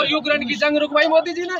Ukraine की जंग रुकवाई मोदी जी ने।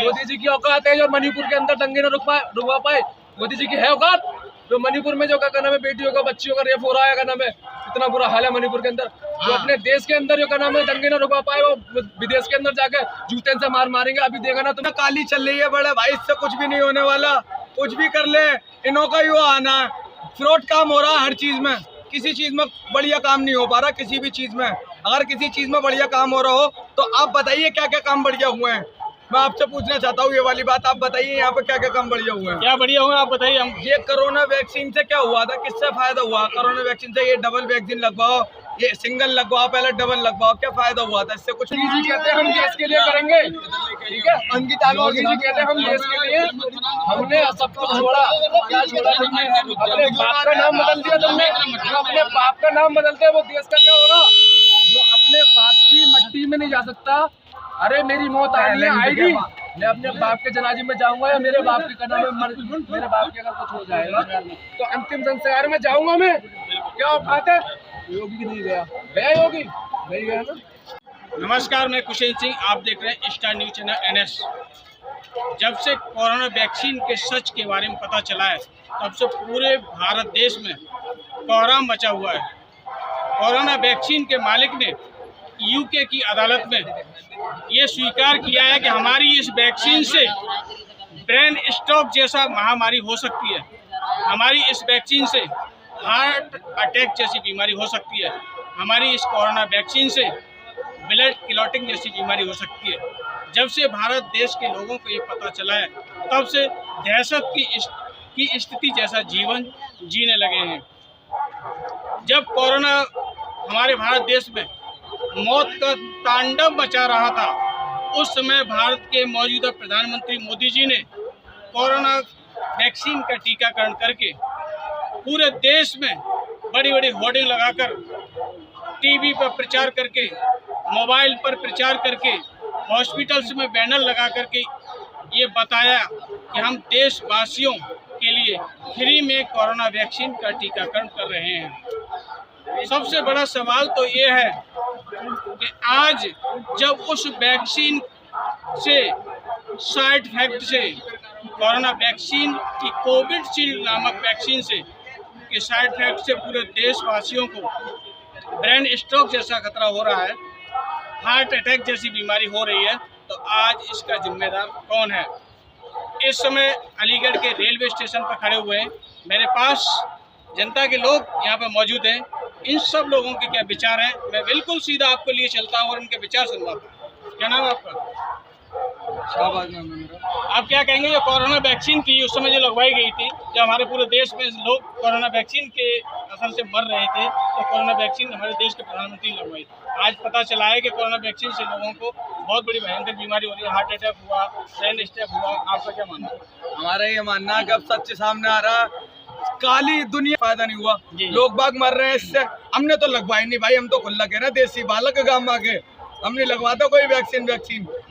मोदी जी की औकात है जो मणिपुर के अंदर दंगे न रुकवा पाए। मोदी जी की है औकात जो मणिपुर में जो क्या नाम है बेटियों का बच्चियों का रेप हो रहा है, क्या नाम है, इतना बुरा हाल है मणिपुर के अंदर। जो अपने देश के अंदर जो क्या नाम है दंगे न रुकवा पाए वो विदेश के अंदर जाके जूते से मारेंगे। अभी देखा ना तुम्हें काली चल रही है बड़े भाई, इससे कुछ भी नहीं होने वाला। कुछ भी कर ले, इन्हों का ही आना है। फ्रॉड काम हो रहा है हर चीज में, किसी चीज में बढ़िया काम नहीं हो पा रहा। किसी भी चीज में अगर किसी चीज में बढ़िया काम हो रहा हो तो आप बताइए क्या क्या काम बढ़िया हुए हैं। मैं आपसे पूछना चाहता हूँ ये वाली बात, आप बताइए यहाँ पे क्या क्या काम बढ़िया हुए हैं। क्या बढ़िया हुआ आप बताइए। हम ये कोरोना वैक्सीन से क्या हुआ था, किससे फायदा हुआ? कोरोना वैक्सीन से ये डबल वैक्सीन लगवाओ, ये सिंगल लगवाओ, पहले डबल लगवाओ, क्या फायदा हुआ था इससे? कुछ जी कहते हैं हम देश के लिए करेंगे, ठीक है। अंकित मोदी जी कहते हैं हम देश के लिए, हमने सब कुछ छोड़ा। क्या छोड़ा तुमने? अपने बाप का नाम बदल दिया तुमने। जो अपने बाप का नाम बदलते हैं वो देश का क्या होगा? जो अपने बाप की मट्टी में नहीं जा सकता, अरे मेरी मौत आएगी, मैं अपने बाप के जनाजे में जाऊंगा या मेरे बाप के कदम में मेरे बाप के अगर कुछ हो जाएगा तो अंतिम संस्कार में जाऊंगा मैं। क्या औकात है? योगी नहीं गया योगी नहीं गया ना। नमस्कार, मैं कुशेल सिंह, आप देख रहे हैं स्टार न्यूज चैनल NS। जब से कोरोना वैक्सीन के सच के बारे में पता चला है तब से पूरे भारत देश में कोहराम मचा हुआ है। कोरोना वैक्सीन के मालिक ने UK की अदालत में ये स्वीकार किया है कि हमारी इस वैक्सीन से ब्रेन स्ट्रोक जैसा महामारी हो सकती है, हमारी इस वैक्सीन से हार्ट अटैक जैसी बीमारी हो सकती है, हमारी इस कोरोना वैक्सीन से ब्लड क्लॉटिंग जैसी बीमारी हो सकती है। जब से भारत देश के लोगों को ये पता चला है तब से दहशत की स्थिति जैसा जीवन जीने लगे हैं। जब कोरोना हमारे भारत देश में मौत का तांडव मचा रहा था उस समय भारत के मौजूदा प्रधानमंत्री मोदी जी ने कोरोना वैक्सीन का टीकाकरण करके पूरे देश में बड़ी बड़ी होर्डिंग लगाकर, टीवी पर प्रचार करके, मोबाइल पर प्रचार करके, हॉस्पिटल्स में बैनर लगा करके ये बताया कि हम देशवासियों के लिए फ्री में कोरोना वैक्सीन का टीकाकरण कर रहे हैं। सबसे बड़ा सवाल तो ये है कि आज जब उस वैक्सीन से साइड इफेक्ट से, कोरोना वैक्सीन की कोविशील्ड नामक वैक्सीन से के साइड इफेक्ट से पूरे देशवासियों को ब्रेन स्ट्रोक जैसा खतरा हो रहा है, हार्ट अटैक जैसी बीमारी हो रही है, तो आज इसका जिम्मेदार कौन है? इस समय अलीगढ़ के रेलवे स्टेशन पर खड़े हुए हैं, मेरे पास जनता के लोग यहाँ पर मौजूद हैं। इन सब लोगों के क्या विचार हैं, मैं बिल्कुल सीधा आपको लिए चलता हूँ और उनके विचार सुनवाता हूँ। क्या नाम है आपका? शाहबाज नाम है मेरा। आप क्या कहेंगे जो कोरोना वैक्सीन थी उस समय जो लगवाई गई थी, जब हमारे पूरे देश में लोग कोरोना वैक्सीन के असर से मर रहे थे, तो कोरोना वैक्सीन हमारे देश के प्रधानमंत्री ने लगवाई थी। आज पता चला है कि कोरोना वैक्सीन से लोगों को बहुत बड़ी भयंकर बीमारी हो रही है, हार्ट अटैक हुआ, ब्रेन स्ट्रोक हुआ। आपका क्या मानना है? हमारा ये मानना है कि अब सच सामने आ रहा है, काली दुनिया फायदा नहीं हुआ, लोग बाग मर रहे हैं इससे। हमने तो लगवाई नहीं भाई, हम तो खुला कह रहे हैं, देसी बालक गांव आके हमने लगवाता कोई वैक्सीन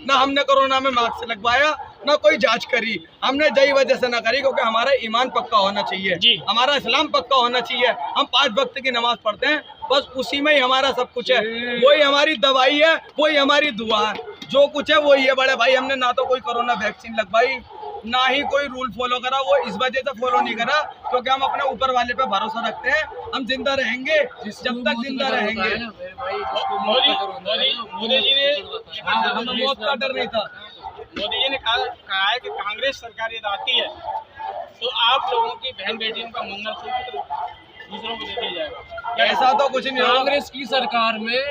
ना हमने कोरोना में मास्क लगवाया ना कोई जांच करी। हमने जई वजह से ना करी क्योंकि हमारा ईमान पक्का होना चाहिए, हमारा इस्लाम पक्का होना चाहिए। हम 5 वक्त की नमाज पढ़ते हैं, बस उसी में ही हमारा सब कुछ है। वही हमारी दवाई है, वही हमारी दुआ है, जो कुछ है वही है बड़े भाई। हमने ना तो कोई कोरोना वैक्सीन लगवाई ना ही कोई रूल फॉलो करा। वो इस वजह से फॉलो नहीं करा क्योंकि हम अपने ऊपर वाले पे भरोसा रखते हैं। हम जिंदा रहेंगे जब तक जिंदा रहेंगे। मोदी जी ने हमें मौत का डर नहीं था। मोदी जी ने कहा है कि कांग्रेस सरकार यदि आती है तो आप लोगों की बहन बेटियों का मंगलसूत्र दूसरों को दे दिया जाएगा। ऐसा तो कुछ नहीं। कांग्रेस की सरकार में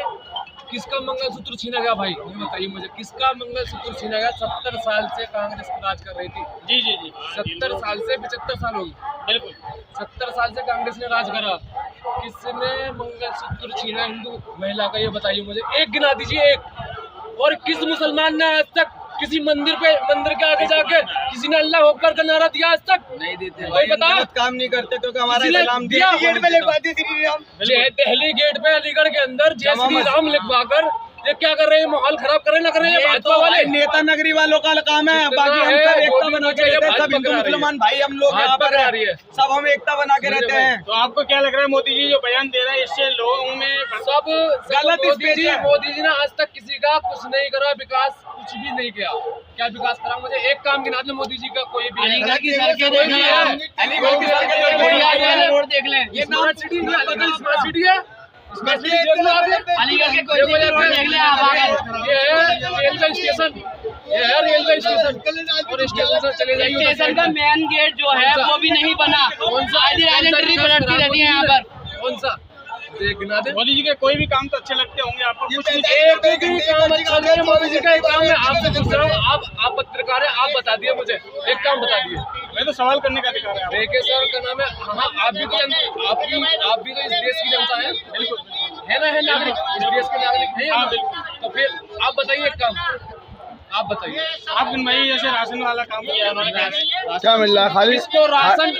किसका मंगलसूत्र छीना गया भाई? ये बताइए मुझे, किसका मंगलसूत्र छीना गया? 70 साल से कांग्रेस राज कर रही थी। जी 70 साल से 75 साल हो गए। बिल्कुल 70 साल से कांग्रेस ने राज करा। किसने मंगलसूत्र छीना हिंदू महिला का? ये बताइए मुझे, एक गिना दीजिए एक। और किस मुसलमान ने आज तक किसी मंदिर के आगे जाके किसी ने अल्लाह अकबर का नारा दिया? आज तक नहीं देते भाई। बता, काम नहीं करते क्योंकि हमारा इस्लाम दिया गेट पे लिखवाती श्री राम। दिल्ली गेट पे अलीगढ़ के अंदर जय श्री राम लिखवाकर ये क्या कर रहे हैं, माहौल खराब कर रहे हैं, ना कर रहे हैं भाजपा वाले। नेता नगरी वालों का काम है, बाकी हम सब एकता बना के रहते हैं, सब हिंदू मुसलमान भाई हम लोग यहाँ पर है, सब हम एकता बना के रहते हैं। तो आपको क्या लग रहा है मोदी जी जो बयान दे रहे हैं इससे लोगों में सब गलत मोदी जी ने आज तक किसी का कुछ नहीं करा, विकास कुछ भी नहीं किया। क्या विकास करा, मुझे एक काम गिना दे मोदी जी का कोई भी। अलीगढ़ की सड़कें देख लें, अलीगढ़ की सड़कें रोड देख लें, ये स्मार्ट सिटी है, स्मार्ट सिटी है, अलीगढ़ के कोई देख लें आप। ये है रेलवे स्टेशन, ये है रेलवे स्टेशन, और स्टेशन से चले जाइए। स्टेशन का मेन गेट जो है वो भी नहीं बना, कौन सा एंट्री पलटती रहती है यहाँ पर। कौन सा गिना दे। मोदी जी के कोई भी काम तो अच्छे लगते होंगे आपको, कुछ नहीं एक भी काम अच्छा नहीं है मोदी जी का। एक काम है, आपसे पूछ रहा हूँ, आप पत्रकार हैं, आप बता दिए मुझे एक काम बता दिए। मैं तो सवाल करने का अधिकार है। देखिए सर, क्या नाम है, हाँ आप भी तो आप भी तो इस देश की जनता है, बिल्कुल है ना, है नागरिक, इस देश के नागरिक है हाँ, बिल्कुल। तो फिर आप बताइए एक काम, आप बताइए। आप भाई जैसे राशन वाला काम किया उन्होंने क्या मिल रहा है खाली इसको राशन से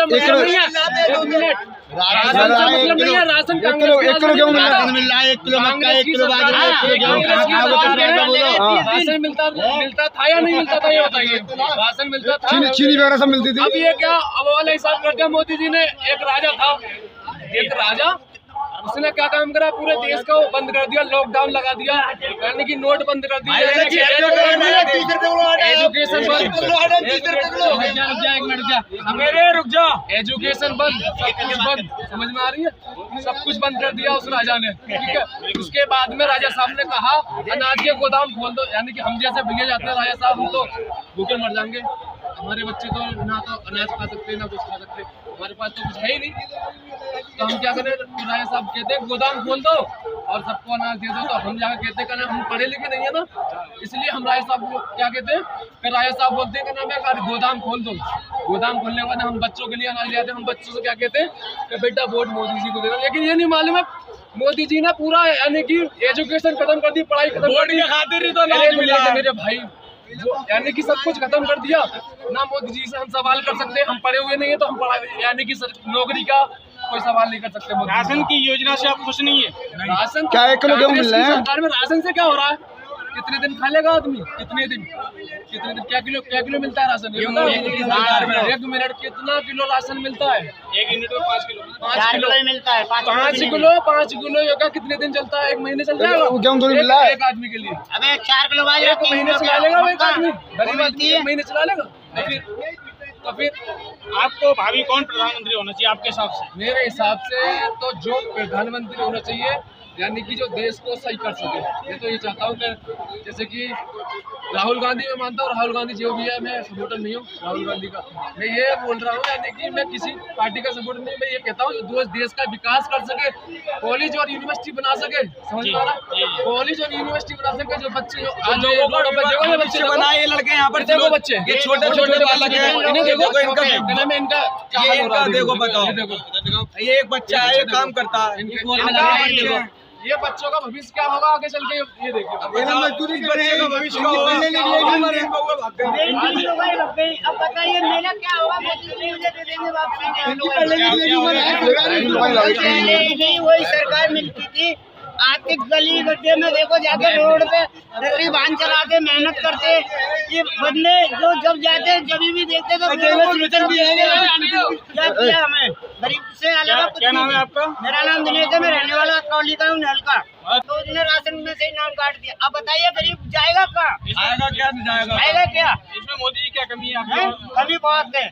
मतलब नहीं है, एक मिनट, राशन से मतलब नहीं है, राशन एक किलो गेहूं मिल रहा है, 1 किलो मक्का, 1 किलो बाजरा, 1 किलो गेहूं। राशन मिलता था या नहीं मिलता था, ये बताइए। राशन मिलता था, चीनी वगैरह सब मिलती थी। अब ये क्या अब वाला हिसाब कर दिया मोदी जी ने। एक राजा था, एक राजा, उसने क्या काम करा, पूरे देश को बंद कर दिया, लॉकडाउन लगा दिया, यानी कि नोट बंद कर दिया, एजुकेशन बंद, मेरे रुक जा, एजुकेशन बंद, सब कुछ बंद, समझ में आ रही है, सब कुछ बंद कर दिया उस राजा ने, ठीक है। उसके बाद में राजा साहब ने कहा अनाज के गोदाम खोल दो, यानी कि हम जैसे भैया जाते हैं राजा साहब, हम तो भूखे मर जाएंगे, हमारे बच्चे तो ना तो अनाज खा सकते ना कुछ खा सकते, हमारे पास तो कुछ है ही नहीं, तो हम क्या करें। तो राजा साहब कहते हैं गोदाम खोल दो और सबको अनाज दे दो, तो हम जाकर कहते हैं हम पढ़े लिखे नहीं है ना, इसलिए हम राजा साहब को क्या कहते हैं, फिर राजा साहब बोलते हैं नाम है गोदाम खोल दो। गोदाम खोलने के बाद हम बच्चों के लिए अनाज ले आते हैं, हम बच्चों से क्या कहते हैं कि बेटा वोट मोदी जी को देना, लेकिन ये नहीं मालूम है मोदी जी ने पूरा यानी कि एजुकेशन खत्म कर दी, पढ़ाई खत्म कर दी, खातिर ही तो अनाज मिला मेरे भाई, यानी कि सब कुछ खत्म कर दिया ना। मोदी जी से हम सवाल कर सकते हैं, हम पढ़े हुए नहीं है, तो हम पढ़ाई यानी कि नौकरी का कोई सवाल नहीं कर सकते। राशन की योजना से आप खुश नहीं है? राशन क्या 1 किलो गेहूं मिल रहा है? सरकार में राशन से क्या हो रहा है, कितने दिन खा लेगा आदमी, कितने दिन क्या किलो मिलता है राशन, 1 मिनट कितना किलो राशन मिलता है? 1 यूनिट में 5 किलो, 5 किलो मिलता है, 5 किलो योगा कितने दिन चलता है, 1 महीने चल जाएगा गेहूं थोड़ी मिल रहा है एक आदमी के लिए। अबे 4 किलो 1 महीने चला लेगा वो एक आदमी, गरीब आदमी 1 महीने चला लेगा। तो फिर आपको भावी कौन प्रधानमंत्री होना चाहिए आपके हिसाब से? मेरे हिसाब से तो जो प्रधानमंत्री होना चाहिए, यानी कि जो देश को सही कर सके। मैं तो ये चाहता हूँ कि जैसे कि राहुल गांधी, मैं मानता हूँ राहुल गांधी जो भी है, मैं सपोर्टर नहीं हूँ राहुल गांधी का, मैं ये बोल रहा हूँ यानी कि मैं किसी पार्टी का सपोर्टर नहीं, मैं ये कहता हूँ जो देश का विकास कर सके, कॉलेज और यूनिवर्सिटी बना सके, समझ पा रहा, कॉलेज और यूनिवर्सिटी बना सके, जो बच्चे बच्चे बनाए, ये लड़के यहाँ पर देखो, बच्चे ये छोटे छोटे बालक हैं, इन्हें देखो, इनका देखो, बताओ, ये एक बच्चा है, ये काम करता है, ये बच्चों का भविष्य क्या होगा आगे चल के, ये देखिए अब बताइए मेरा क्या होगा, मुझे दे देंगे वापसी। वही सरकार मिलती थी, आर्थिक गली गड्ढे में देखो जाके रोड पे गरीब वाहन चलाते मेहनत करते, ये बंदे जो जब जाते जब भी देखते तो क्या किया हमें गरीब से अलग। क्या नाम है आपका? मेरा नाम दिनेश है, मैं रहने वाला अकरौली का हूँ, नल का। तो उसने राशन में से नाम काट दिया, अब बताइए गरीब जाएगा कहाँ, आएगा क्या नहीं जाएगा, आएगा क्या? इसमें मोदी जी क्या कमी है? कमी बहुत है,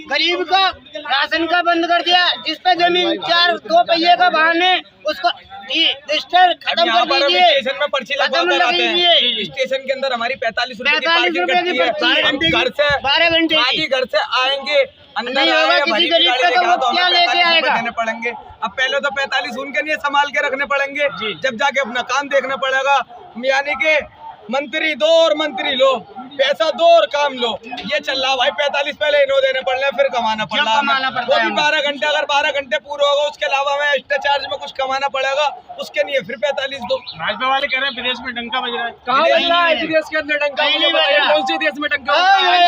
गरीब का राशन का बंद कर दिया, जिस पे जमीन 2 पहिए का वाहन है उसको रजिस्टर खत्म कर दीजिए। स्टेशन में पर्ची लगवाते रहते हैं, स्टेशन के अंदर हमारी 45 रुपए की पार्किंग कटती है, हम घर से 12 घंटे आगे घर से आएंगे, अंदर नहीं होगा, आएगा, किसी भरी गरीब गाड़ी का लेके आओ, तो तो हमें क्या लेके 45 रुपए आएगा? देने पड़ेंगे। अब पहले तो 45 उनके लिए संभाल के रखने पड़ेंगे, जब जाके अपना काम देखना पड़ेगा, यानी कि मंत्री दो और मंत्री लो, पैसा दो और काम लो, ये चल रहा भाई। 45 पहले इन्हों देने पड़ रहे, फिर कमाना पड़ रहा है, वो भी 12 घंटे, अगर 12 घंटे पूरे होगा उसके अलावा हमें एक्स्ट्रा चार्ज में कुछ कमाना पड़ेगा, उसके लिए फिर 45 दो। भाजपा वाले कह रहे हैं विदेश में डंका बज रहा है, कहाँ बज रहा है देश के अंदर डंका? मुझे बताइए कौन से देश में डंका बज रहा है,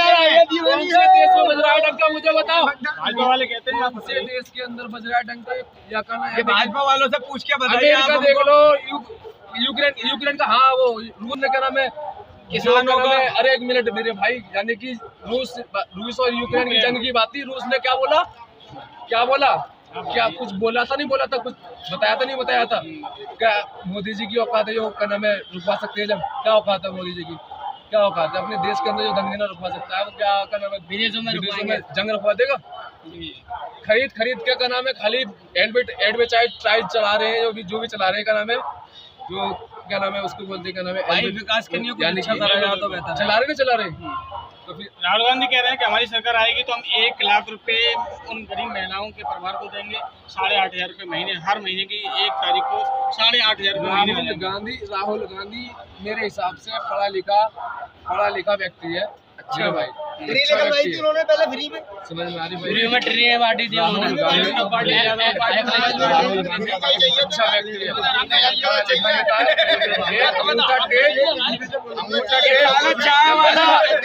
कौन से देश में बज रहा है डंका, मुझे बताओ। भाजपा वाले कहते हैं कौन से देश के अंदर बज रहा है डंका, या कहना है भाजपा वालों से पूछ के बताइए। अमेरिका देख लो, यूक्रेन का, हाँ वो रूस ने क्या नाम है, किसानों का, अरे एक मिनट मेरे भाई, यानी कि रूस और यूक्रेन की जंग की बात थी। रूस ने क्या बोला, क्या कुछ बोला था, नहीं बोला था, कुछ बताया था, नहीं बताया था। क्या मोदी जी की औकात है जो क्या नाम है रुकवा सकते हैं? जब क्या औकात है मोदी जी की, क्या औकात है? अपने देश के अंदर जो दंगे ना रुकवा सकता है वो क्या क्या नाम है विदेशों में जंग रुकवा देगा? खरीद के क्या नाम है खाली एडवर्टाइज चला रहे हैं, जो भी चला रहे हैं, क्या नाम है जो क्या नाम है उसको बोलते हैं, क्या नाम है विकास करने को यानी अच्छा करा जाए तो बेहतर है। चला रहे तो फिर राहुल गांधी कह रहे हैं कि हमारी सरकार आएगी तो हम 1 लाख रुपए उन गरीब महिलाओं के परिवार को देंगे, 8,500 रुपए महीने, हर महीने की 1 तारीख को 8,500 रुपए महीने। राहुल गांधी मेरे हिसाब से पढ़ा लिखा व्यक्ति है, अच्छा भाई, फ्री लेकर भाई थी उन्होंने पहले फ्री में, समझ में आ रही फ्री में ट्रेन बांटी थी उन्होंने। राहुल गांधी अच्छा व्यक्ति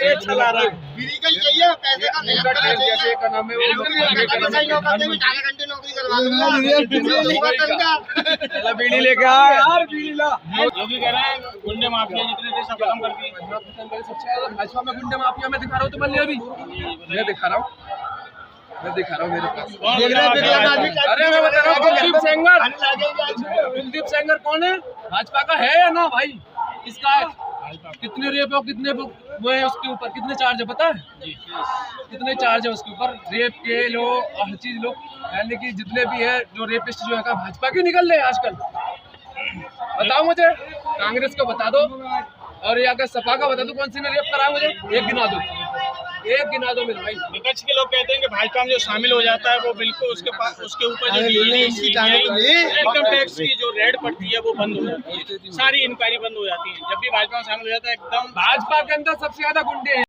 है, चला रहा है फ्री का ही चाहिए, पैसे का नहीं जैसे का नाम है नौकरी करवा पहला बीड़ी लेके आ यार, बीड़ी ला। जो भी कह रहे हैं गुंडे माफिया जितने थे सब खत्म कर दिए। सबसे ज्यादा भाजपा में गुंडे माफिया में दिखा रहा हूँ तुम्हें, अभी मैं दिखा रहा हूँ मेरे पास। अरे मैं बता रहा हूँ कुलदीप सेंगर कौन है, भाजपा का है या ना भाई? इसका है कितने रेप और कितने वो है उसके ऊपर, कितने चार्ज है पता है? कितने चार्ज है उसके ऊपर, रेप के लो, हर चीज लो, यानी कि जितने भी है जो रेपिस्ट जो है भाजपा के निकल रहे हैं आजकल। बताओ मुझे, कांग्रेस को बता दो और या अगर सपा का बता दो कौन सी ने रेप करा मुझे, एक गिना दो मेरे भाई। विपक्ष के लोग कहते हैं कि भाजपा में जो शामिल हो जाता है वो बिल्कुल उसके ऊपर जो इनकम टैक्स की जो रेड पड़ती है वो बंद हो जाती है, सारी इंक्वायरी बंद हो जाती है। जब भी भाजपा में शामिल हो जाता है एकदम। भाजपा के अंदर सबसे ज्यादा गुंडे हैं।